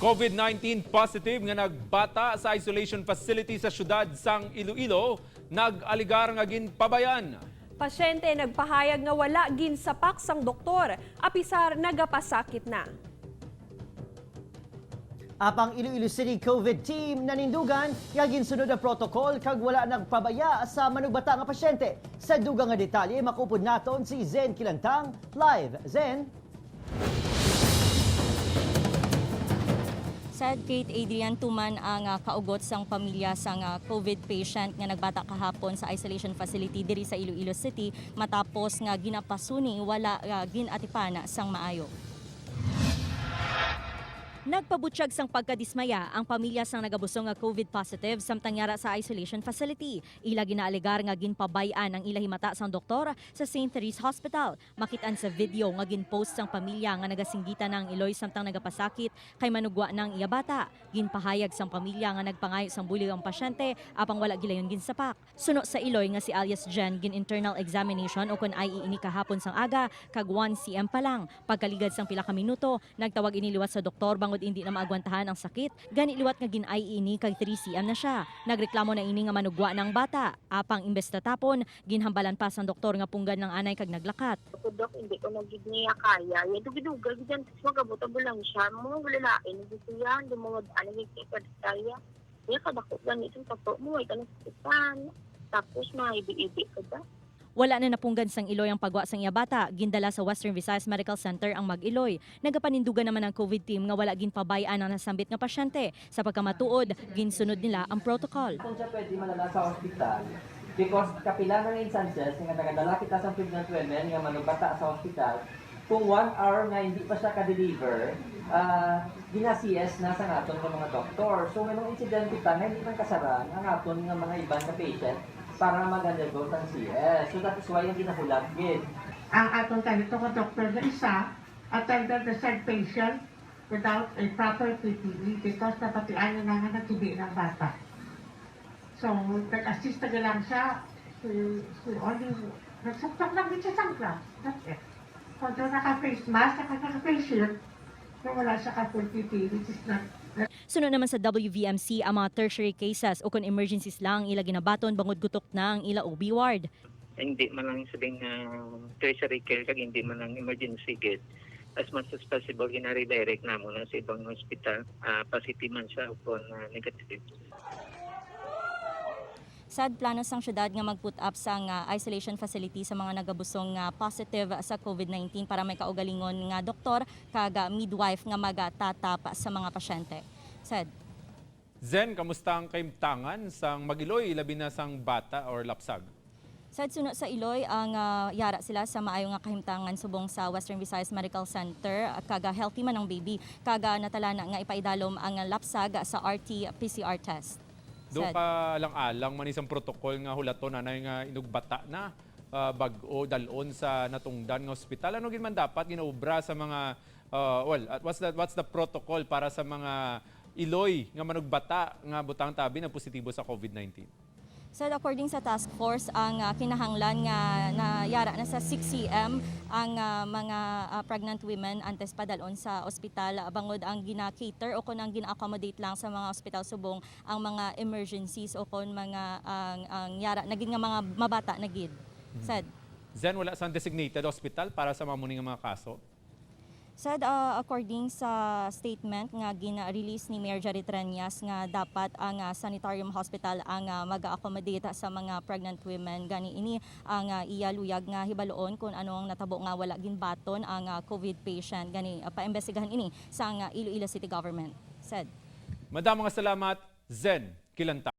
COVID-19 positive nga nagbata sa isolation facility sa syudad sang Iloilo, nag-aligar nga ginpabayan. Pasyente nagpahayag nga wala ginsapak sang doktor, apisar nagapasakit na. Apang Iloilo City COVID team nanindugan nga ginsunod ang protocol kag wala nagpabaya sa manugbata nga pasyente. Sa dugang nga detalye makupod naton si Zen Kilantang live. Zen. Sad Kate Adrian Tuman ang kaugot sang pamilya sang COVID patient nga nagbata kahapon sa isolation facility diri sa Iloilo City matapos nga ginapasuni wala ginatipana sang maayo. Nagpabutyag sang pagkadismaya ang pamilya sang nagabusong nga COVID positive samtang yara sa isolation facility. Ila ginaaligar nga ginpabayan ang ilahi mata sang doktor sa St. Therese Hospital. Makitaan sa video nga ginpost sang pamilya nga nagasinggitan ng iloy samtang nagapasakit kay manugwa ng iya bata. Ginpahayag sang pamilya nga nagpangayo sang bulig ang pasyente apang wala gilayon ginsapak. Suno sa iloy nga si alias Jen gin internal examination o kun IE ini kahapon sang aga kag 1 cm pa lang. Pagkaligad sang pila ka minuto, nagtawag iniliwat sa doktor bangod hindi na maagwantahan ang sakit, gani liwat nga gin-IE ini kag 3 cm na siya. Nagreklamo na ini nga manugwa ng bata. Apang imbes na tapon, ginhambalan pa sang doktor nga punggan ng anay kag naglakat. Dok, hindi ko nagig niya kaya. Yan, dugi-duga, gidan, magabuta lang siya. Mga galalain, gusto yan, di mga ano, ikikad kaya. Yan, kadako ganito, tapo mo, ay ka nasikitan. Tapos, maibi-ibi ka da. Wala na napunggan sang Iloy ang pagwa sang iya bata, gindala sa Western Visayas Medical Center ang Mag-Iloy. Nagapanindugan naman ang COVID team nga wala ginpabayaan ang nasambit nga pasyente. Sa pagkamatuod, ginsunod nila ang protocol. Kung siya pwede malala sa ospital, because kapila ng instances nga tagadala kita sa pregnant women nga manubata sa ospital, kung 1 hour nga hindi pa siya ka-deliver, gina-CS na sa aton ng mga doktor. So may mga incident kita nga hindi man kasaran ang aton ng mga ibang na patient para mag-undergo ng CS. So that is why yung ginahulag gid. Ang atong kanito ka doktor na isa attended the said patient without a proper PPE because napatian na nga nagtibi ng bata. So, nag-assist na lang siya. She only nagsaktak lang din siya sunglass. That's it. Kung naka-face mask, naka-face shield, kung wala siya ka-full PPE, which is not. Sunod naman sa WVMC ang mga tertiary cases o kung emergencies lang ila ginabaton bangod gutok na ang ila OB ward. Hindi man lang sabing tertiary care kag hindi man lang emergency gid. As much as possible gina-redirect na mo sa ibang hospital, positive man siya o negative. Sad plano sang syudad nga mag-put up sang isolation facility sa mga nagabusong positive sa COVID-19 para may kaugalingon nga doktor kag midwife nga magatatap sa mga pasyente. Sad. Zen, kamusta ang kaimtangan sang Mag-Iloy, labi na sang bata or lapsag? Sad suno sa Iloy ang yara sila sa maayo nga kahimtangan subong sa Western Visayas Medical Center kaga healthy man ang baby kaga natalana nga ipaidalom ang lapsag sa RT-PCR test. Doon ka lang alang man isang protocol nga hulaton anay nga inugbata na bag-o dalon sa natungdan nga ospital. Ano gid man dapat ginaobra sa mga what's the protocol para sa mga Iloy nga manugbata nga butang tabi na positibo sa COVID-19? So according sa task force, ang kinahanglan nga nayara na sa 6 cm ang mga pregnant women antes padalon sa ospital bangod ang gina-cater o kun ang gina-accommodate lang sa mga ospital subong ang mga emergencies o kun mga ang yara naging nga mga mabata na gid. Sad. Zen, wala sang designated hospital para sa mamuning nga mga kaso? Said according sa statement nga gina-release ni Mayor Jerry Treñas nga dapat ang sanitarium hospital ang mag-accommodate sa mga pregnant women gani ini ang iyaluyag nga hibaloon kung anong natabo nga wala ginbaton ang COVID patient gani paimbestigahan ini sa Iloilo City Government. Said. Madamong salamat, Zen Kilantang.